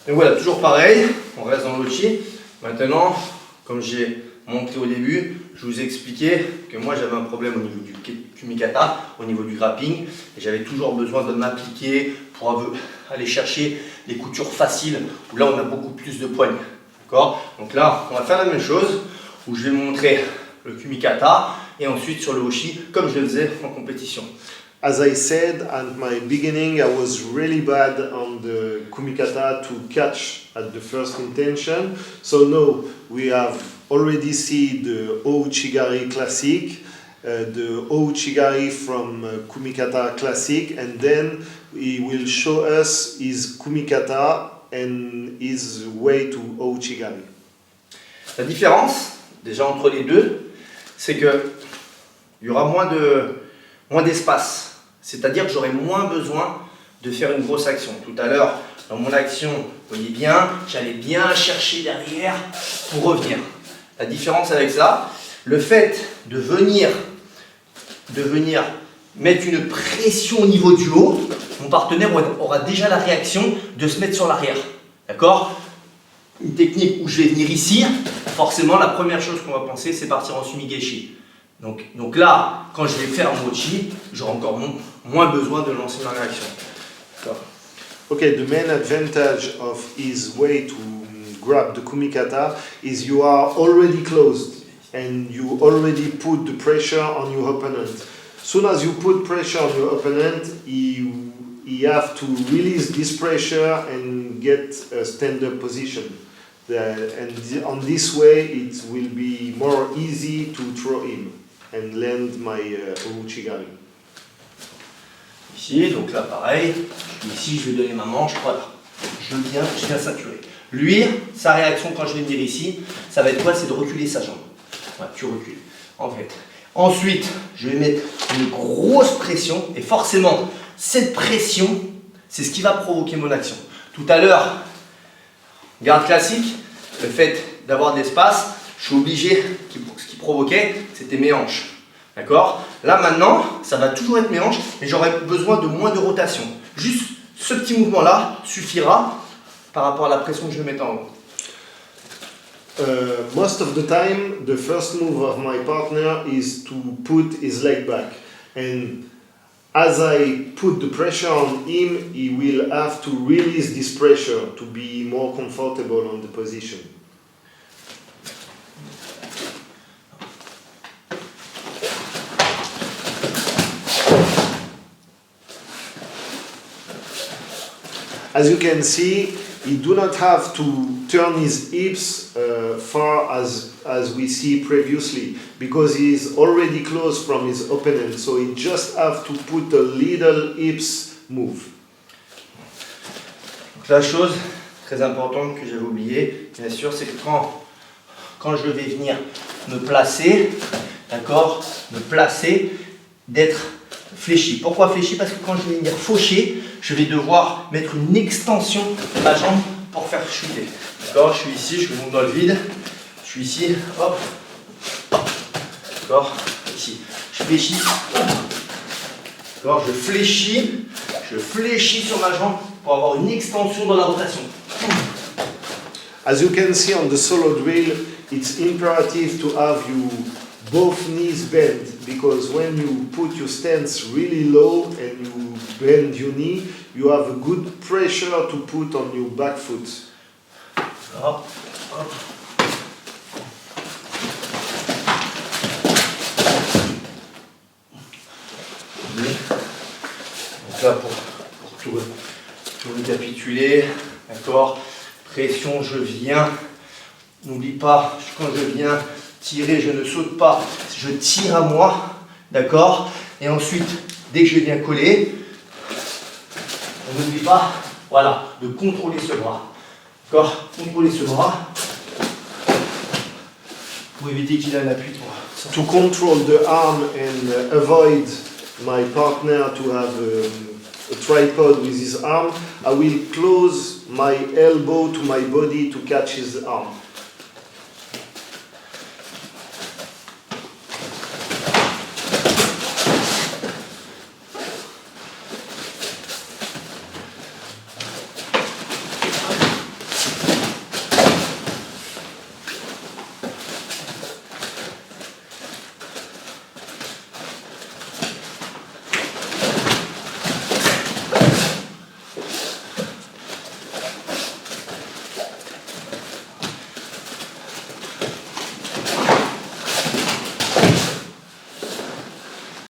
Et voilà, toujours pareil, on reste dans l'Ochi. Maintenant, comme j'ai montré au début, je vous ai expliqué que moi j'avais un problème au niveau du kumikata, au niveau du grappling, et j'avais toujours besoin de m'appliquer pour aller chercher les coutures faciles, où là on a beaucoup plus de poignes. D'accord? Donc là, on va faire la même chose, où je vais montrer le kumikata, et ensuite sur le Oshi, comme je le faisais en compétition. As I said at my beginning, I was really bad on the kumikata to catch at the first intention. So now we have already seen the Ouchigari Classic, the Ouchigari from Kumikata Classic, and then he will show us his Kumikata and his way to Ouchigari. La différence, déjà entre les deux, c'est que il y aura moins d'espace. C'est-à-dire que j'aurai moins besoin de faire une grosse action. Tout à l'heure, dans mon action, vous voyez bien, j'allais bien chercher derrière pour revenir. La différence avec ça, le fait de venir mettre une pression au niveau du haut, mon partenaire aura déjà la réaction de se mettre sur l'arrière. D'accord? Une technique où je vais venir ici, forcément la première chose qu'on va penser, c'est partir en sumigeshi. Donc là, quand je vais faire mon Ochi, j'aurai encore moins besoin de lancer ma réaction. Okay, the main advantage of his way to grab the kumikata is you are already closed and you already put the pressure on your opponent. Soon as you put pressure on your opponent, he have to release this pressure and get a stand-up position. On this way, it will be more easy to throw him and land my Ouchigari. Ici, donc là pareil, ici je vais donner ma manche, voilà, je viens saturer. Lui, sa réaction quand je vais venir ici, ça va être quoi? C'est de reculer sa jambe. Voilà, tu recules, en fait. Ensuite, je vais mettre une grosse pression, et forcément, cette pression, c'est ce qui va provoquer mon action. Tout à l'heure, garde classique, le fait d'avoir de l'espace, je suis obligé, ce qui provoquait, c'était mes hanches. D'accord? Là maintenant, ça va toujours être mes hanches, mais j'aurai besoin de moins de rotation. Juste ce petit mouvement-là suffira par rapport à la pression que je vais mettre en haut. Most of the time, the first move of my partner is to put his leg back. And as I put the pressure on him, he will have to release this pressure to be more comfortable on the position. As you can see, he do not have to turn his hips far as we see previously, because he is already close from his opponent, so he just have to put a little hips move. Donc la chose très importante que j'avais oublié, bien sûr, c'est que quand je vais venir me placer, d'accord, d'être fléchi. Pourquoi fléchi? Parce que quand je vais venir faucher, je vais devoir mettre une extension de ma jambe pour faire chuter. D'accord? Je suis ici, je monte dans le vide. Je suis ici, hop. D'accord? Ici. Je fléchis. D'accord? Je fléchis sur ma jambe pour avoir une extension dans la rotation. As you can see on the solo drill, it's imperative to have you both knees bent, because when you put your stance really low and you bend your knee, you have a good pressure to put on your back foot. Hop, hop. Donc là, pour tout récapituler, d'accord, pression, je viens, n'oublie pas, quand je viens tirer, je ne saute pas, je tire à moi, d'accord, et ensuite, dès que je viens coller, on n'oublie pas, voilà, de contrôler ce bras, d'accord, contrôler ce bras, pour éviter qu'il ait un appui. To control the arm and avoid my partner to have a tripod with his arm, I will close my elbow to my body to catch his arm.